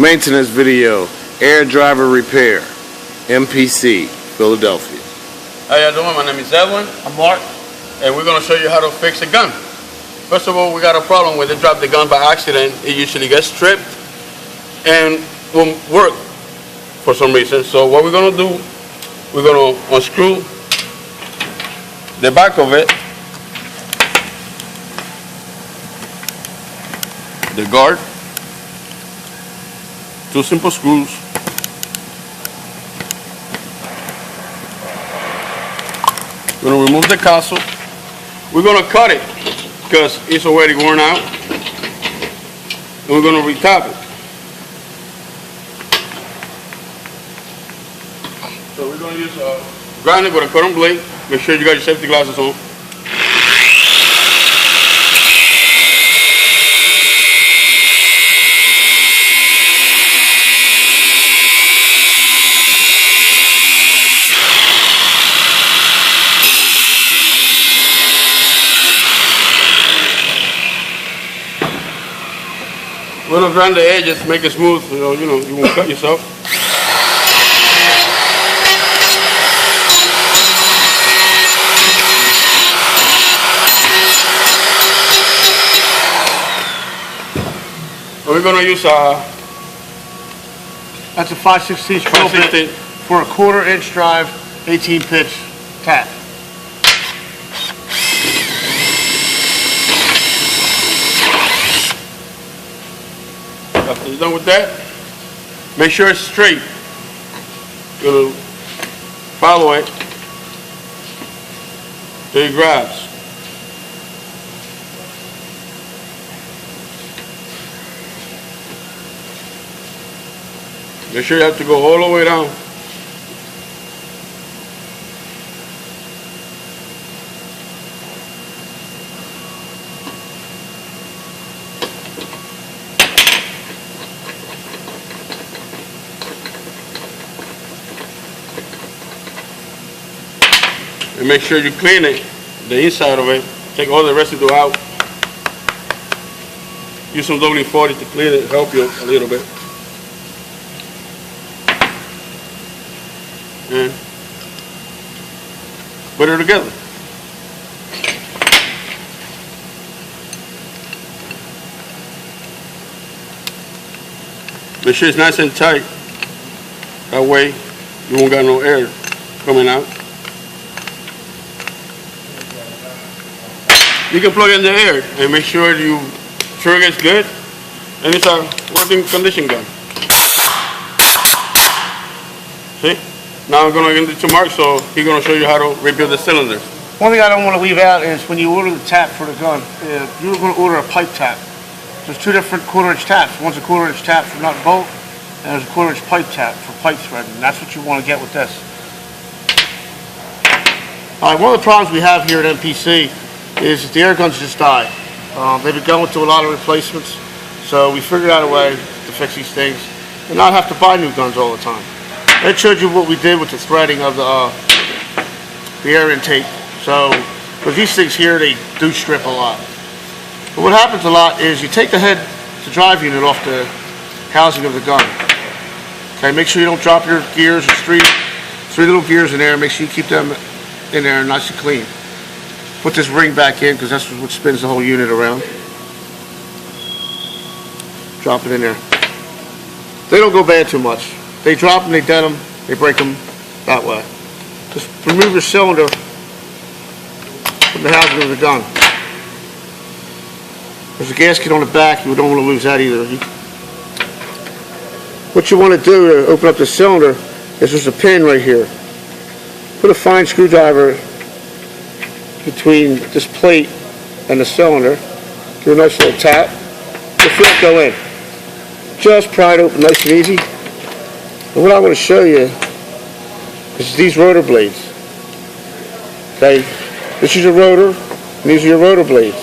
Maintenance video, air driver repair, MPC, Philadelphia. How y'all doing? My name is Edwin. I'm Mark. And we're going to show you how to fix a gun. First of all, we got a problem when they drop the gun by accident. It usually gets stripped and won't work for some reason. So what we're going to do, we're going to unscrew the back of it, the guard, 2 simple screws. We're going to remove the castle. We're going to cut it because it's already worn out. And we're going to retap it. So we're going to use a grinder with a cutting blade. Make sure you got your safety glasses on. We're going to grind the edges, make it smooth, you know, you won't cut yourself. And we're going to use that's a 5/16 drill bit for a 1/4 inch drive, 18 pitch tap. After you're done with that, make sure it's straight. You're going to follow it till it grabs. Make sure you have to go all the way down. And make sure you clean it, the inside of it. Take all the residue out. Use some WD-40 to clean it, help you a little bit. And put it together. Make sure it's nice and tight. That way you won't got no air coming out. You can plug in the air and make sure you trigger is good, and it's a working condition gun. See? Now I'm going to get to Mark, so he's going to show you how to rebuild the cylinder. One thing I don't want to leave out is when you order the tap for the gun, you're going to order a pipe tap. There's 2 different 1/4 inch taps. One's a 1/4 inch tap for nut and bolt, and there's a 1/4 inch pipe tap for pipe threading. And that's what you want to get with this. All right, one of the problems we have here at MPC is that the air guns just die. They've been going through a lot of replacements, so we figured out a way to fix these things and not have to buy new guns all the time. That showed you what we did with the threading of the air intake. So with these things here, they do strip a lot. But what happens a lot is you take the head to drive unit off the housing of the gun. Okay, make sure you don't drop your gears. There's three little gears in there. Make sure you keep them in there nice and clean. Put this ring back in because that's what spins the whole unit around. Drop it in there. They don't go bad too much. They drop them, they dent them, they break them that way. Just remove your cylinder from the housing of the gun. There's a gasket on the back, you don't want to lose that either. What you want to do to open up the cylinder is there's a pin right here. Put a fine screwdriver between this plate and the cylinder. Do a nice little tap. You'll feel it go in. Just pry it open nice and easy. And what I want to show you is these rotor blades. Okay, this is your rotor, and these are your rotor blades.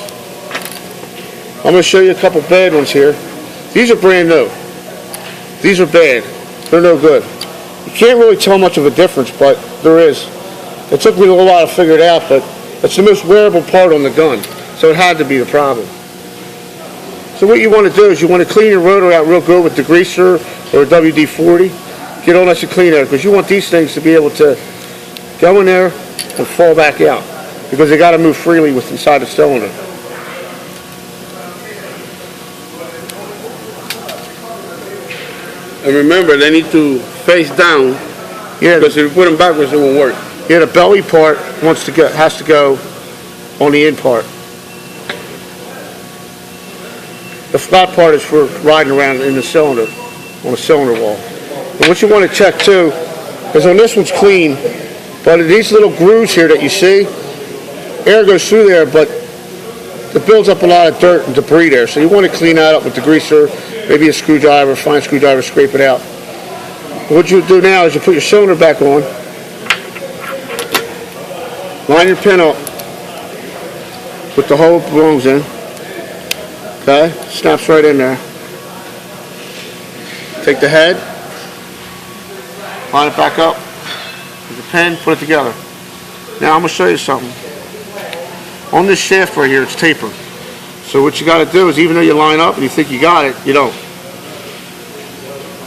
I'm going to show you a couple bad ones here. These are brand new. These are bad. They're no good. You can't really tell much of a difference, but there is. It took me a little while to figure it out, but it's the most wearable part on the gun, so it had to be the problem. So what you want to do is you want to clean your rotor out real good with degreaser or a WD-40. Get all nice and clean there, because you want these things to be able to go in there and fall back out, because they got to move freely with inside the cylinder. And remember, they need to face down, Yeah, because if you put them backwards, it won't work. yeah, the belly part has to go on the in part. The flat part is for riding around in the cylinder, on the cylinder wall. And what you want to check too, is on this one's clean, but these little grooves here that you see, air goes through there, but it builds up a lot of dirt and debris there. So you want to clean that up with the degreaser, maybe a screwdriver, fine screwdriver, scrape it out. What you do now is you put your cylinder back on, line your pin up with the hole it belongs in. Okay, snaps right in there. Take the head, line it back up with the pin, put it together. Now I'm going to show you something. On this shaft right here, it's tapered. So what you got to do is, even though you line up and you think you got it, you don't.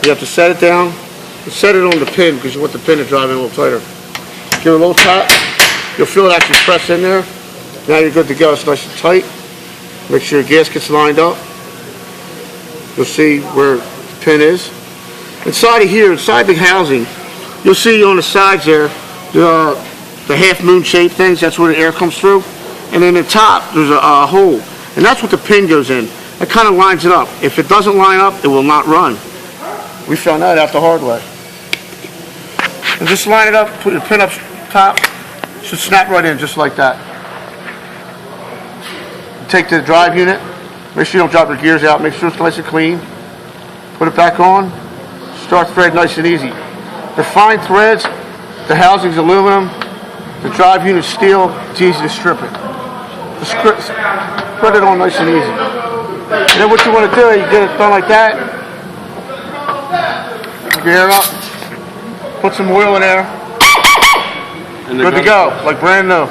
You have to set it down and set it on the pin, because you want the pin to drive in a little tighter. Give it a little tap. You'll feel it actually press in there. Now you're good to go. It's nice and tight. Make sure your gasket's lined up. You'll see where the pin is. Inside of here, inside the housing, you'll see on the sides there, the half moon shaped things, that's where the air comes through. And in the top, there's a hole. And that's what the pin goes in. It kind of lines it up. If it doesn't line up, it will not run. We found that out the hard way. And just line it up, put your pin up top, it should snap right in just like that. Take the drive unit, make sure you don't drop your gears out, make sure it's nice and clean. Put it back on, start thread nice and easy. The fine threads, the housing's aluminum, the drive unit's steel, it's easy to strip it. Just put it on nice and easy. And then what you want to do, you get it done like that, gear up, put some oil in there, good to go, like brand new.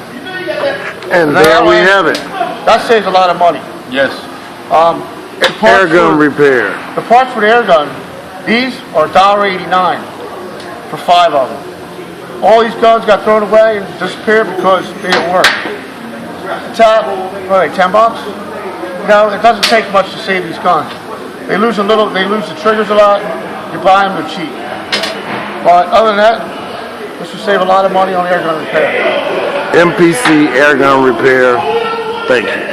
And there we have it. That saves a lot of money. Yes. Air gun repair. The parts for the air gun, these are $1.89 for 5 of them. All these guns got thrown away and disappeared because they didn't work. What are they, 10 bucks? No, it doesn't take much to save these guns. They lose the triggers a lot. You buy them, they're cheap. But other than that, this will save a lot of money on air gun repair. MPC Air Gun Repair. Thank you.